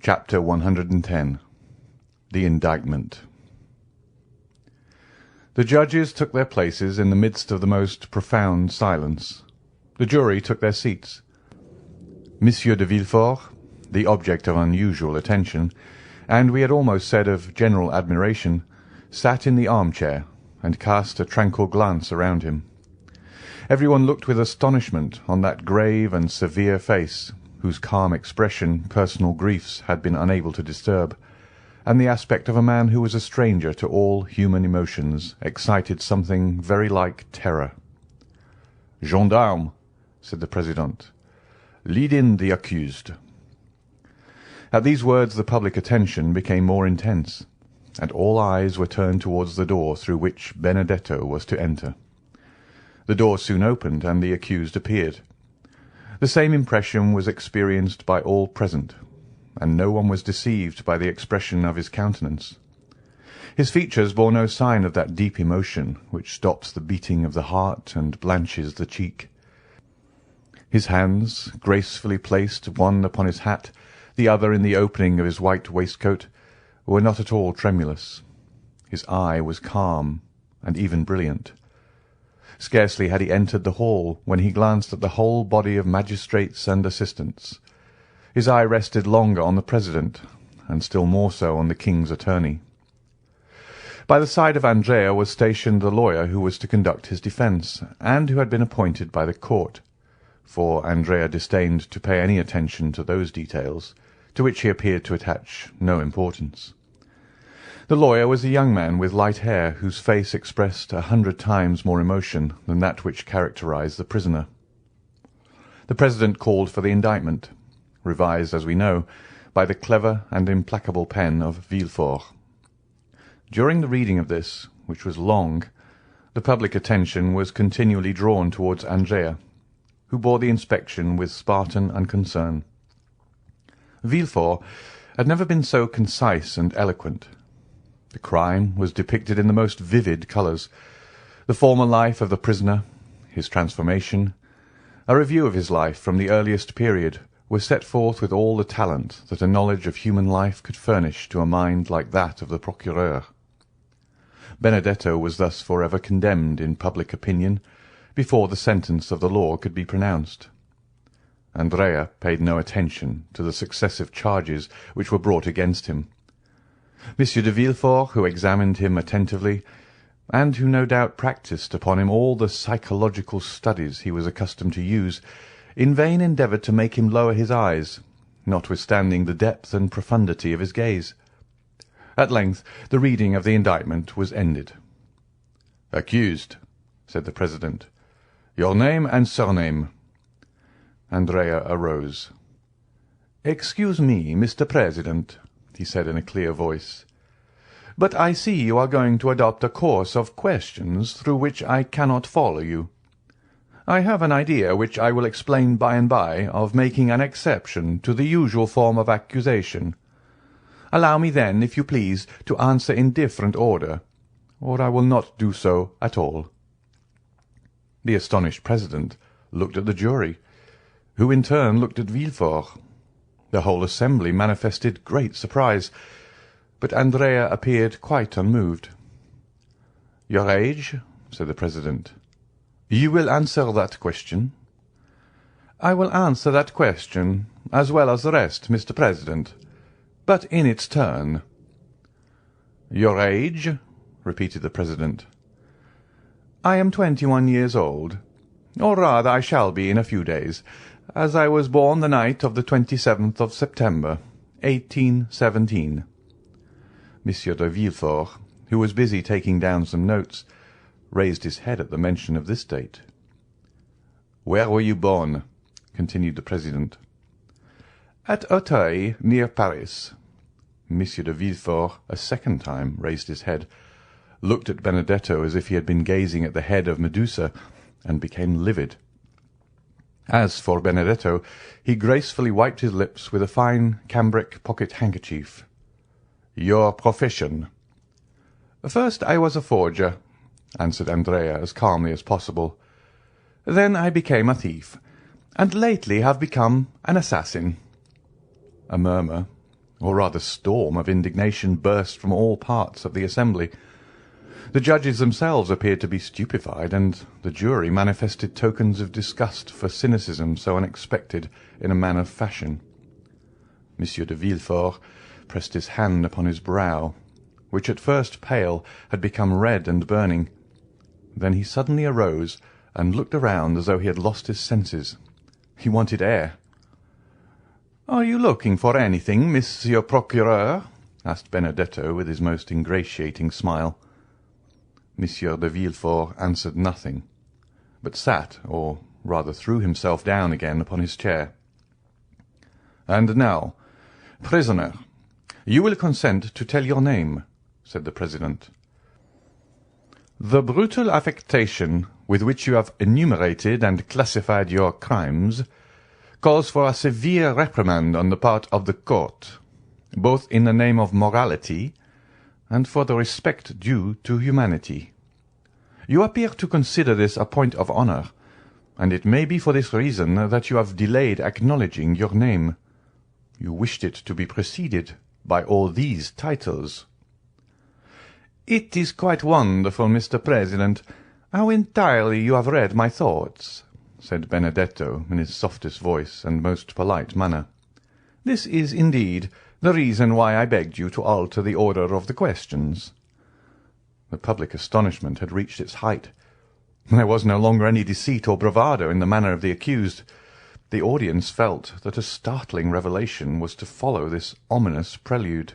Chapter 110. The Indictment. The judges took their places in the midst of the most profound silence. The jury took their seats. Monsieur de Villefort, the object of unusual attention, and we had almost said of general admiration, sat in the armchair and cast a tranquil glance around him. Everyone looked with astonishment on that grave and severe face, whose calm expression personal griefs had been unable to disturb, and the aspect of a man who was a stranger to all human emotions excited something very like terror. "Gendarme," said the President, "lead in the accused." At these words the public attention became more intense, and all eyes were turned towards the door through which Benedetto was to enter. The door soon opened, and the accused appeared. The same impression was experienced by all present, and no one was deceived by the expression of his countenance. His features bore no sign of that deep emotion which stops the beating of the heart and blanches the cheek. His hands, gracefully placed one upon his hat, the other in the opening of his white waistcoat, were not at all tremulous. His eye was calm and even brilliant. Scarcely had he entered the hall when he glanced at the whole body of magistrates and assistants. His eye rested longer on the president, and still more so on the king's attorney. By the side of Andrea was stationed the lawyer who was to conduct his defence, and who had been appointed by the court, for Andrea disdained to pay any attention to those details, to which he appeared to attach no importance. The lawyer was a young man with light hair, whose face expressed 100 times more emotion than that which characterized the prisoner. The president called for the indictment, revised, as we know, by the clever and implacable pen of Villefort. During the reading of this, which was long, the public attention was continually drawn towards Andrea, who bore the inspection with Spartan unconcern. Villefort had never been so concise and eloquent. The crime was depicted in the most vivid colours, the former life of the prisoner, his transformation. A review of his life from the earliest period was set forth with all the talent that a knowledge of human life could furnish to a mind like that of the procureur. Benedetto was thus forever condemned in public opinion before the sentence of the law could be pronounced. Andrea paid no attention to the successive charges which were brought against him. Monsieur de Villefort, who examined him attentively, and who no doubt practised upon him all the psychological studies he was accustomed to use, in vain endeavoured to make him lower his eyes, notwithstanding the depth and profundity of his gaze. At length the reading of the indictment was ended. "Accused," said the president, "your name and surname." Andrea arose. "Excuse me, Mr. President," he said in a clear voice, "but I see you are going to adopt a course of questions through which I cannot follow you. I have an idea, which I will explain by and by, of making an exception to the usual form of accusation. Allow me then, if you please, to answer in different order, or I will not do so at all." The astonished president looked at the jury, who in turn looked at Villefort. The whole assembly manifested great surprise, but Andrea appeared quite unmoved. "Your age?" said the president. "You will answer that question?" "I will answer that question, as well as the rest, Mr. President, but in its turn." "Your age?" repeated the president. "I am 21 years old, or rather I shall be in a few days, as I was born the night of the 27th of September, 1817. Monsieur de Villefort, who was busy taking down some notes, raised his head at the mention of this date. "Where were you born?" continued the president. "At Auteuil, near Paris." Monsieur de Villefort a second time raised his head, looked at Benedetto as if he had been gazing at the head of Medusa, and became livid. As for Benedetto, he gracefully wiped his lips with a fine cambric pocket-handkerchief. "Your profession?" "First I was a forger," answered Andrea as calmly as possible. "Then I became a thief, and lately have become an assassin." A murmur, or rather storm, of indignation burst from all parts of the assembly. The judges themselves appeared to be stupefied, and the jury manifested tokens of disgust for cynicism so unexpected in a man of fashion. Monsieur de Villefort pressed his hand upon his brow, which at first pale had become red and burning. Then he suddenly arose and looked around as though he had lost his senses. He wanted air. "Are you looking for anything, Monsieur Procureur?" asked Benedetto with his most ingratiating smile. Monsieur de Villefort answered nothing, but sat, or rather threw himself down again upon his chair. "And now, prisoner, you will consent to tell your name," said the president. "The brutal affectation with which you have enumerated and classified your crimes calls for a severe reprimand on the part of the court, both in the name of morality and for the respect due to humanity. You appear to consider this a point of honour, and it may be for this reason that you have delayed acknowledging your name. You wished it to be preceded by all these titles." "It is quite wonderful, Mr. President, how entirely you have read my thoughts," said Benedetto in his softest voice and most polite manner. "This is indeed the reason why I begged you to alter the order of the questions." The public astonishment had reached its height. There was no longer any deceit or bravado in the manner of the accused. The audience felt that a startling revelation was to follow this ominous prelude.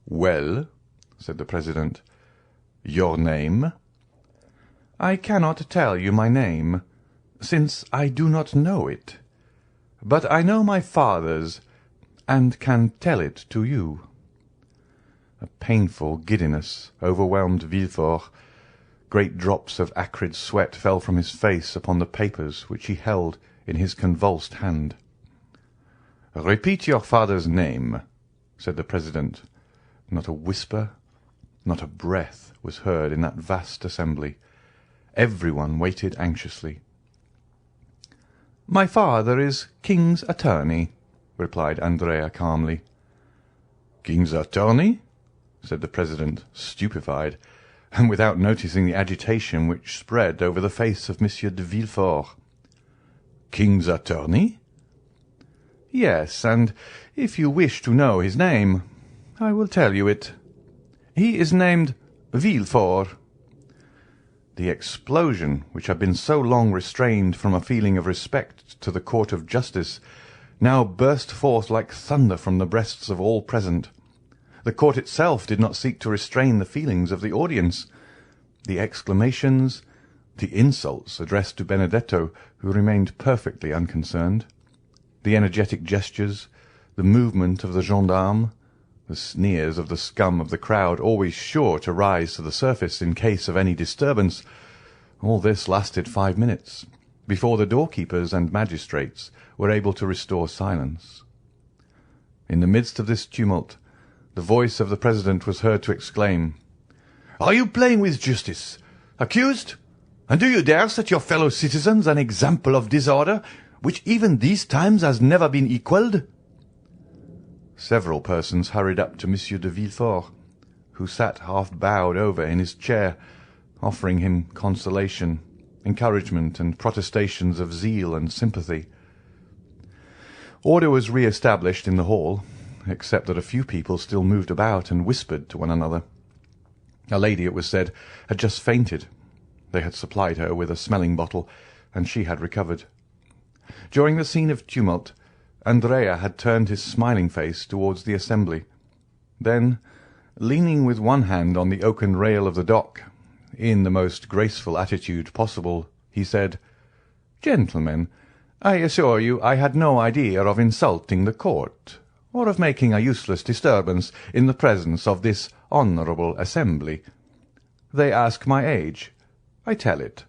"Well," said the president, "your name?" "I cannot tell you my name, since I do not know it. But I know my father's, and can tell it to you." A painful giddiness overwhelmed Villefort. Great drops of acrid sweat fell from his face upon the papers which he held in his convulsed hand. "Repeat your father's name," said the president. Not a whisper, not a breath was heard in that vast assembly. Everyone waited anxiously. "My father is King's attorney," replied Andrea calmly. "King's attorney?" said the president, stupefied, and without noticing the agitation which spread over the face of Monsieur de Villefort. "King's attorney?" "Yes, and if you wish to know his name, I will tell you it. He is named Villefort." The explosion, which had been so long restrained from a feeling of respect to the court of justice, now burst forth like thunder from the breasts of all present. The court itself did not seek to restrain the feelings of the audience. The exclamations, the insults addressed to Benedetto, who remained perfectly unconcerned, the energetic gestures, the movement of the gendarme, the sneers of the scum of the crowd, always sure to rise to the surface in case of any disturbance, all this lasted 5 minutes, before the doorkeepers and magistrates were able to restore silence. In the midst of this tumult, the voice of the president was heard to exclaim, "Are you playing with justice, accused? And do you dare set your fellow citizens an example of disorder, which even these times has never been equalled?" Several persons hurried up to Monsieur de Villefort, who sat half bowed over in his chair, offering him consolation, encouragement, and protestations of zeal and sympathy. Order was re-established in the hall, except that a few people still moved about and whispered to one another. A lady, it was said, had just fainted. They had supplied her with a smelling bottle, and she had recovered. During the scene of tumult, Andrea had turned his smiling face towards the assembly. Then, leaning with one hand on the oaken rail of the dock, in the most graceful attitude possible, he said, "Gentlemen, I assure you I had no idea of insulting the court, or of making a useless disturbance in the presence of this honourable assembly. They ask my age. I tell it.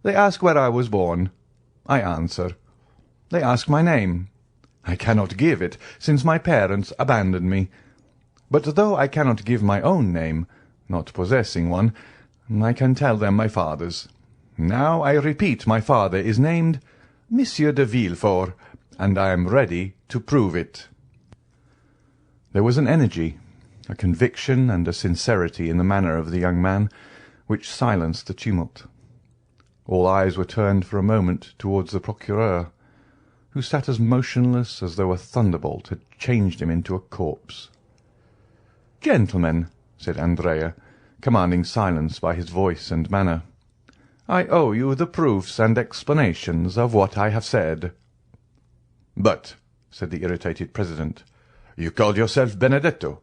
They ask where I was born. I answer. They ask my name. I cannot give it, since my parents abandoned me. But though I cannot give my own name, not possessing one, I can tell them my father's. Now I repeat, my father is named Monsieur de Villefort, and I am ready to prove it." There was an energy, a conviction, and a sincerity in the manner of the young man which silenced the tumult. All eyes were turned for a moment towards the procureur, who sat as motionless as though a thunderbolt had changed him into a corpse. "Gentlemen," said Andrea, commanding silence by his voice and manner, "I owe you the proofs and explanations of what I have said." "But," said the irritated president, "you called yourself Benedetto,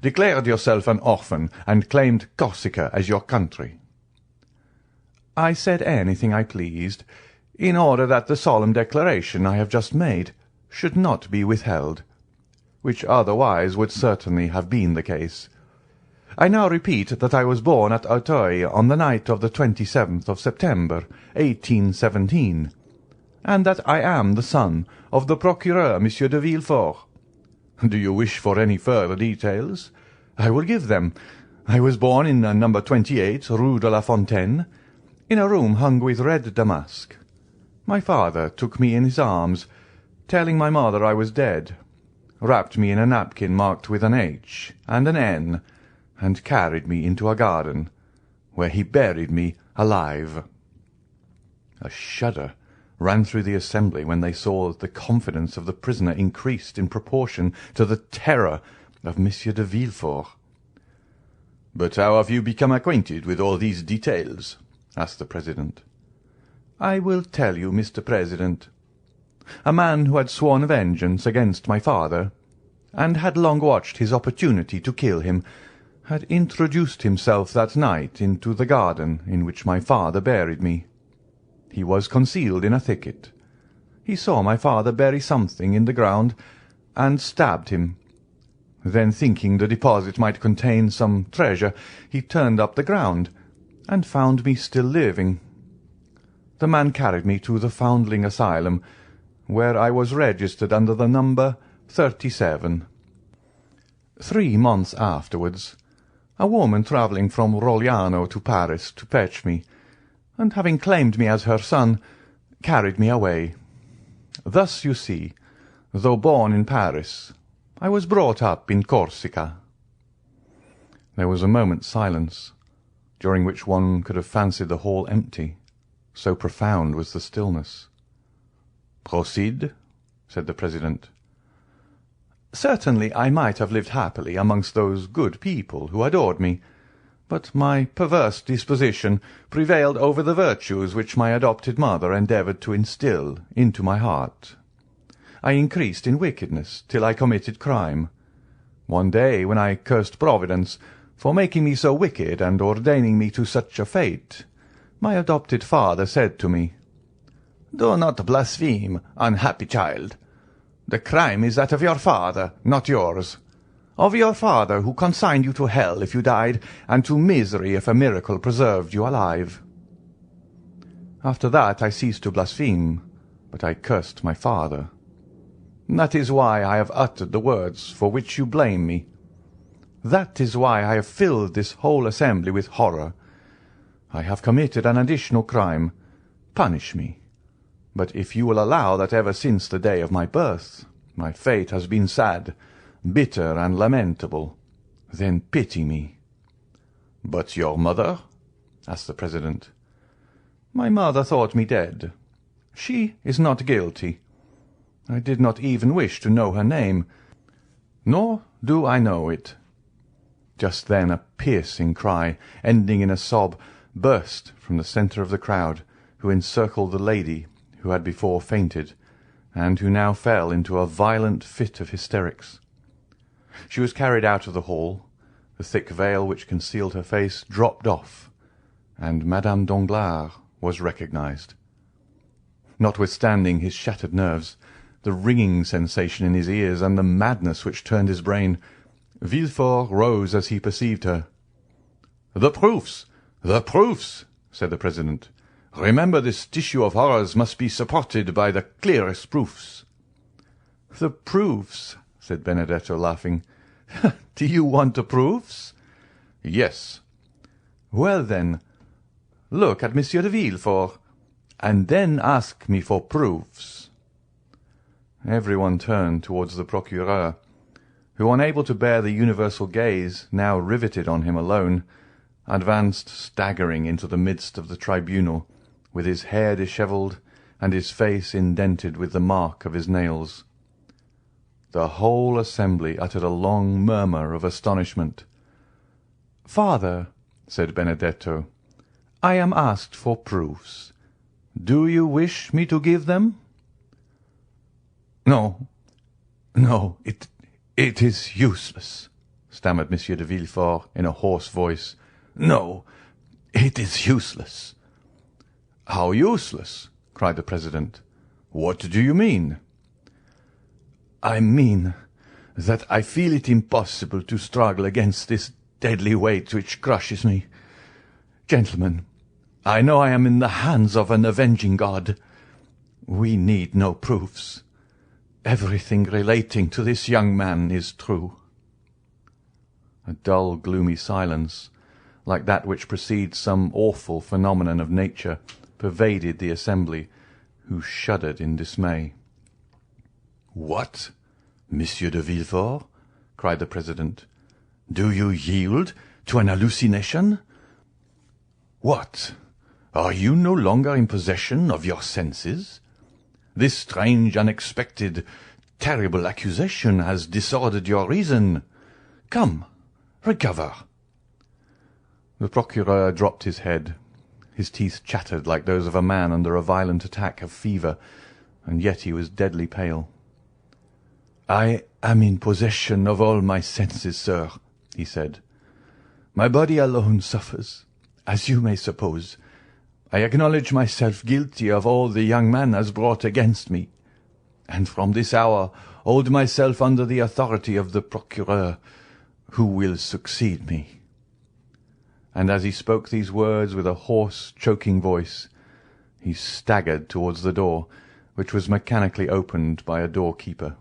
declared yourself an orphan, and claimed Corsica as your country." "I said anything I pleased, in order that the solemn declaration I have just made should not be withheld, which otherwise would certainly have been the case. I now repeat that I was born at Auteuil on the night of the 27th of September, 1817, and that I am the son of the procureur, Monsieur de Villefort. Do you wish for any further details? I will give them. I was born in number 28, Rue de la Fontaine, in a room hung with red damask. My father took me in his arms, telling my mother I was dead, wrapped me in a napkin marked with an H and an N, and carried me into a garden, where he buried me alive." A shudder ran through the assembly when they saw that the confidence of the prisoner increased in proportion to the terror of Monsieur de Villefort. "But how have you become acquainted with all these details?" asked the president. "I will tell you, Mr. President. A man who had sworn vengeance against my father, and had long watched his opportunity to kill him, had introduced himself that night into the garden in which my father buried me. He was concealed in a thicket. He saw my father bury something in the ground, and stabbed him. Then, thinking the deposit might contain some treasure, he turned up the ground, and found me still living. The man carried me to the Foundling Asylum, where I was registered under the number 37. 3 months afterwards, a woman travelling from Rogliano to Paris to fetch me, and having claimed me as her son, carried me away. Thus, you see, though born in Paris, I was brought up in Corsica." There was a moment's silence, during which one could have fancied the hall empty, so profound was the stillness. "Proceed," said the president. "Certainly I might have lived happily amongst those good people who adored me, but my perverse disposition prevailed over the virtues which my adopted mother endeavoured to instil into my heart. I increased in wickedness till I committed crime. One day, when I cursed Providence for making me so wicked and ordaining me to such a fate, my adopted father said to me, 'Do not blaspheme, unhappy child. The crime is that of your father, not yours. Of your father, who consigned you to hell if you died, and to misery if a miracle preserved you alive.' After that I ceased to blaspheme, but I cursed my father. That is why I have uttered the words for which you blame me. That is why I have filled this whole assembly with horror. I have committed an additional crime. Punish me. But if you will allow that ever since the day of my birth my fate has been sad, bitter, and lamentable, then pity me." "But your mother?" asked the president. "My mother thought me dead. She is not guilty. I did not even wish to know her name, nor do I know it." Just then a piercing cry, ending in a sob, burst from the centre of the crowd, who encircled the lady who had before fainted, and who now fell into a violent fit of hysterics. She was carried out of the hall, the thick veil which concealed her face dropped off, and Madame Danglars was recognized. Notwithstanding his shattered nerves, the ringing sensation in his ears, and the madness which turned his brain, Villefort rose as he perceived her. "The proofs! The proofs!" said the president. "Remember, this tissue of horrors must be supported by the clearest proofs." "The proofs!" said Benedetto, laughing. "Do you want the proofs?" "Yes." "Well, then, look at Monsieur de Villefort, and then ask me for proofs." Everyone turned towards the procureur, who, unable to bear the universal gaze now riveted on him alone, advanced staggering into the midst of the tribunal, with his hair dishevelled and his face indented with the mark of his nails. The whole assembly uttered a long murmur of astonishment. "Father," said Benedetto, "I am asked for proofs. Do you wish me to give them?" "No, no, it is useless," stammered Monsieur de Villefort in a hoarse voice. "No, it is useless." "How useless?" cried the president. "What do you mean?" "I mean that I feel it impossible to struggle against this deadly weight which crushes me. Gentlemen, I know I am in the hands of an avenging God. We need no proofs. Everything relating to this young man is true." A dull, gloomy silence, like that which precedes some awful phenomenon of nature, pervaded the assembly, who shuddered in dismay. "What, Monsieur de Villefort?" cried the president. "Do you yield to an hallucination? What, are you no longer in possession of your senses? This strange, unexpected, terrible accusation has disordered your reason. Come, recover." The procureur dropped his head. His teeth chattered like those of a man under a violent attack of fever, and yet he was deadly pale. "I am in possession of all my senses, sir," he said. "My body alone suffers, as you may suppose. I acknowledge myself guilty of all the young man has brought against me, and from this hour hold myself under the authority of the procureur, who will succeed me." And as he spoke these words with a hoarse, choking voice, he staggered towards the door, which was mechanically opened by a doorkeeper.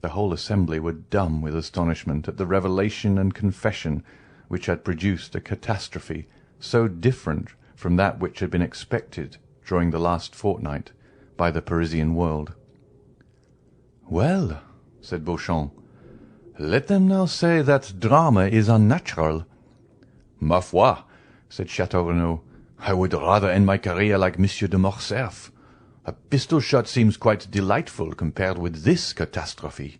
The whole assembly were dumb with astonishment at the revelation and confession which had produced a catastrophe so different from that which had been expected during the last fortnight by the Parisian world. "Well," said Beauchamp, "let them now say that drama is unnatural." "Ma foi," said Château Renaud, "I would rather end my career like Monsieur de Morcerf. A pistol-shot seems quite delightful compared with this catastrophe."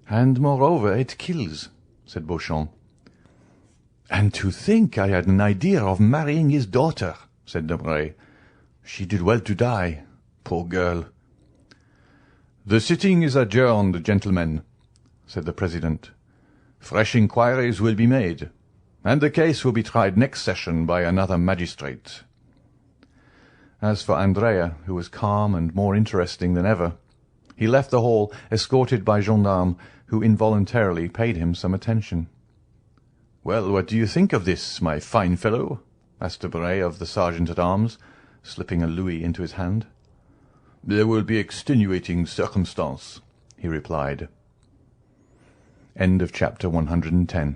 "And moreover it kills," said Beauchamp. "And to think I had an idea of marrying his daughter," said Debray. "She did well to die, poor girl." "The sitting is adjourned, gentlemen," said the president. "Fresh inquiries will be made, and the case will be tried next session by another magistrate." As for Andrea, who was calm and more interesting than ever, he left the hall escorted by gendarmes who involuntarily paid him some attention. "Well, what do you think of this, my fine fellow?" asked Debray of the sergeant-at-arms, slipping a louis into his hand. "There will be extenuating circumstance," he replied. End of chapter 110.